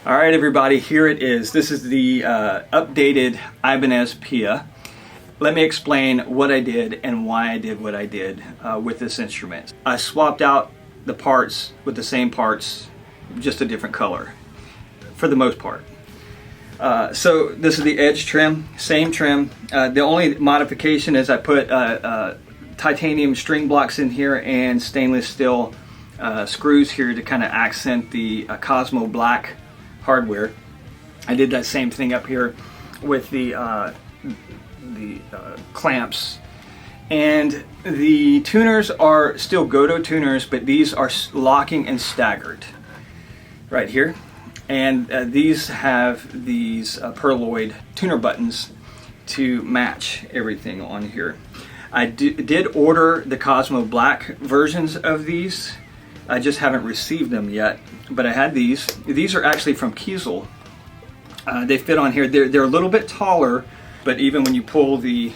Alright everybody, here it is. This is the updated Ibanez PIA. Let me explain what I did and why I did what I did with this instrument. I swapped out the parts with the same parts, just a different color, for the most part. So this is the edge trim, same trim. The only modification is I put titanium string blocks in here and stainless steel screws here to kind of accent the Cosmo black hardware. I did that same thing up here with the clamps, and the tuners are still Goto tuners, but these are locking and staggered right here, and these have these perloid tuner buttons to match everything on here. I did order the Cosmo black versions of these. I just haven't received them yet, but I had these. These are actually from Kiesel. They fit on here. They're a little bit taller, but even when you pull the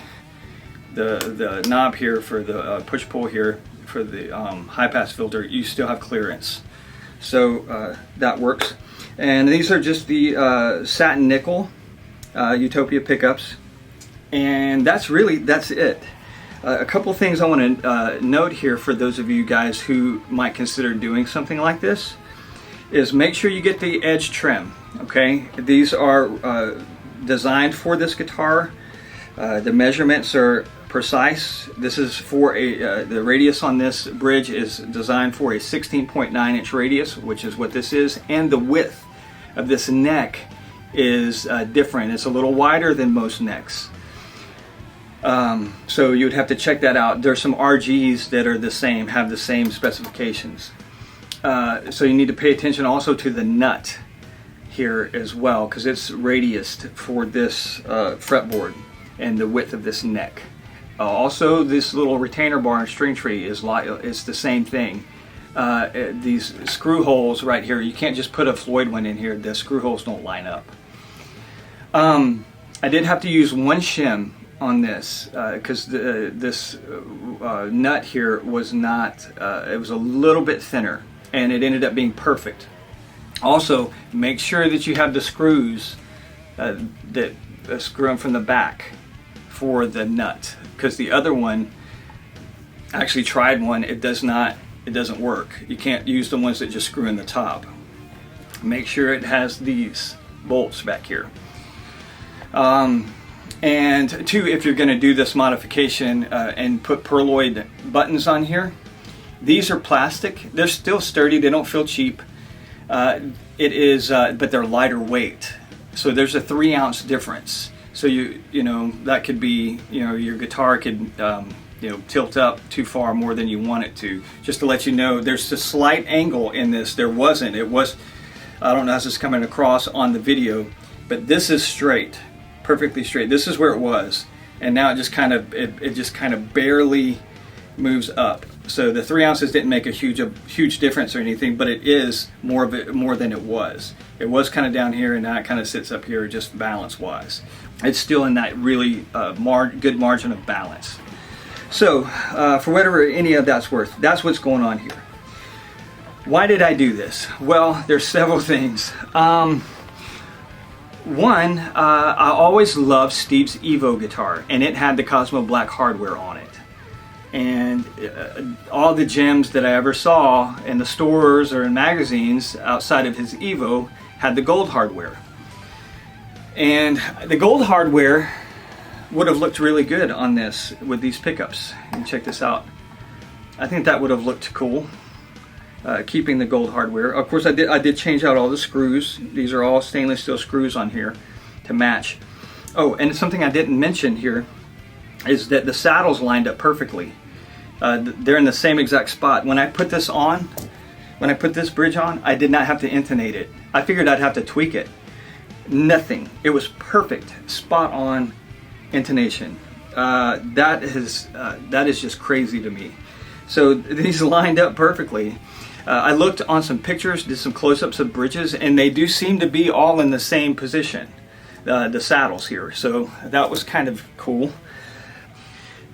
knob here for the push-pull here for the high-pass filter, you still have clearance. So that works. And these are just the satin nickel Utopia pickups, and that's it. A couple things I want to note here for those of you guys who might consider doing something like this is make sure you get the edge trim. Okay, these are designed for this guitar. The measurements are precise. This is for the radius on this bridge is designed for a 16.9 inch radius, which is what this is, and the width of this neck is different. It's a little wider than most necks. So you'd have to check that out. There's some RGs that are the same, have the same specifications. So you need to pay attention also to the nut here as well, because it's radiused for this fretboard and the width of this neck. Also, this little retainer bar and string tree is it's the same thing. These screw holes right here, you can't just put a Floyd one in here. The screw holes don't line up. I did have to use one shim on this because this nut here was not, it was a little bit thinner, and it ended up being perfect. Also, make sure that you have the screws that screw them from the back for the nut, because the other one, I actually tried one, it doesn't work. You can't use the ones that just screw in the top. Make sure it has these bolts back here. And two, if you're going to do this modification and put purloined buttons on here, these are plastic. They're still sturdy. They don't feel cheap. But they're lighter weight. So there's a 3-ounce difference. So you know that could be, you know, your guitar could tilt up too far more than you want it to. Just to let you know, there's a slight angle in this. There wasn't. It was. I don't know how this is coming across on the video, but this is straight. Perfectly straight. This is where it was, and now it just kind of barely moves up. So the 3 ounces didn't make a huge difference or anything, but it is more than it was. It was kind of down here, and now it kind of sits up here just balance wise. It's still in that really good margin of balance. So for whatever any of that's worth, that's what's going on here. Why did I do this? Well, there's several things. One, I always loved Steve's EVO guitar, and it had the Cosmo Black hardware on it. And all the gems that I ever saw in the stores or in magazines outside of his EVO had the gold hardware. And the gold hardware would have looked really good on this with these pickups. And check this out. I think that would have looked cool. Keeping the gold hardware. Of course, I did change out all the screws. These are all stainless steel screws on here to match. Oh, and something I didn't mention here is that the saddles lined up perfectly. They're in the same exact spot. When I put this on, when I put this bridge on, I did not have to intonate it. I figured I'd have to tweak it. Nothing. It was perfect, spot on intonation. That is just crazy to me. So these lined up perfectly. I looked on some pictures, did some close-ups of bridges, and they do seem to be all in the same position, the saddles here. So that was kind of cool.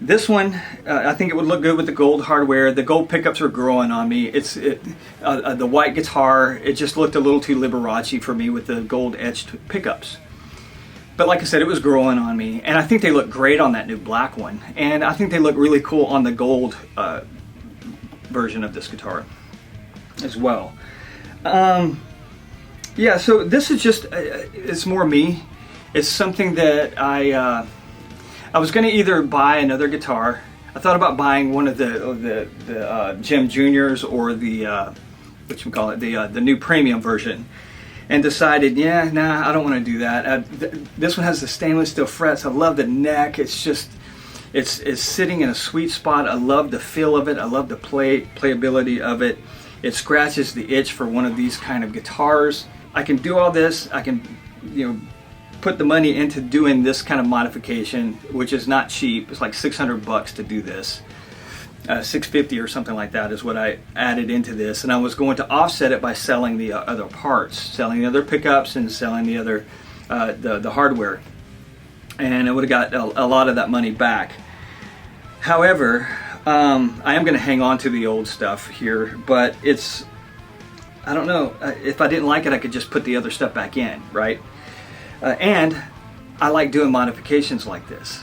This one, I think it would look good with the gold hardware. The gold pickups were growing on me. The white guitar, it just looked a little too Liberace for me with the gold etched pickups. But like I said, it was growing on me, and I think they look great on that new black one. And I think they look really cool on the gold version of this guitar as well. Yeah, so this is just, it's more me. It's something that I was going to either buy another guitar. I thought about buying one of the Jim Juniors or the the new premium version, and decided, yeah, nah, I don't want to do that. This one has the stainless steel frets. I love the neck. It's just, it's sitting in a sweet spot. I love the feel of it. I love the playability of it. It scratches the itch for one of these kind of guitars. I can do all this. I can, put the money into doing this kind of modification, which is not cheap. It's like $600 to do this. $650 or something like that is what I added into this, and I was going to offset it by selling the other parts, selling the other pickups and selling the other the hardware, and I would have got a lot of that money back. However, I am going to hang on to the old stuff here, but I don't know, if I didn't like it, I could just put the other stuff back in, right? And I like doing modifications like this,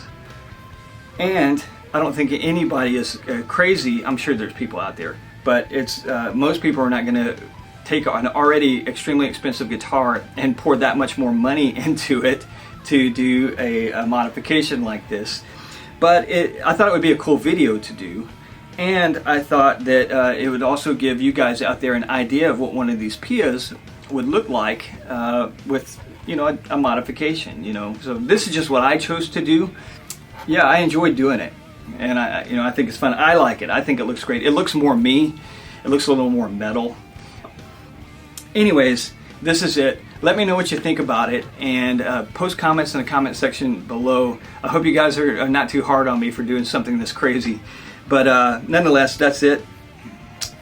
and I don't think anybody is crazy. I'm sure there's people out there, but most people are not going to take an already extremely expensive guitar and pour that much more money into it to do a modification like this. But I thought it would be a cool video to do, and I thought that it would also give you guys out there an idea of what one of these PIAs would look like with a modification. So this is just what I chose to do. Yeah, I enjoyed doing it. And I think it's fun. I like it. I think it looks great. It looks more me. It looks a little more metal. Anyways, this is it. let me know what you think about it, and post comments in the comment section below. I hope you guys are not too hard on me for doing something this crazy. But nonetheless, that's it.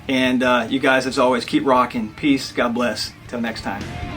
And you guys, as always, keep rocking. Peace. God bless. Till next time.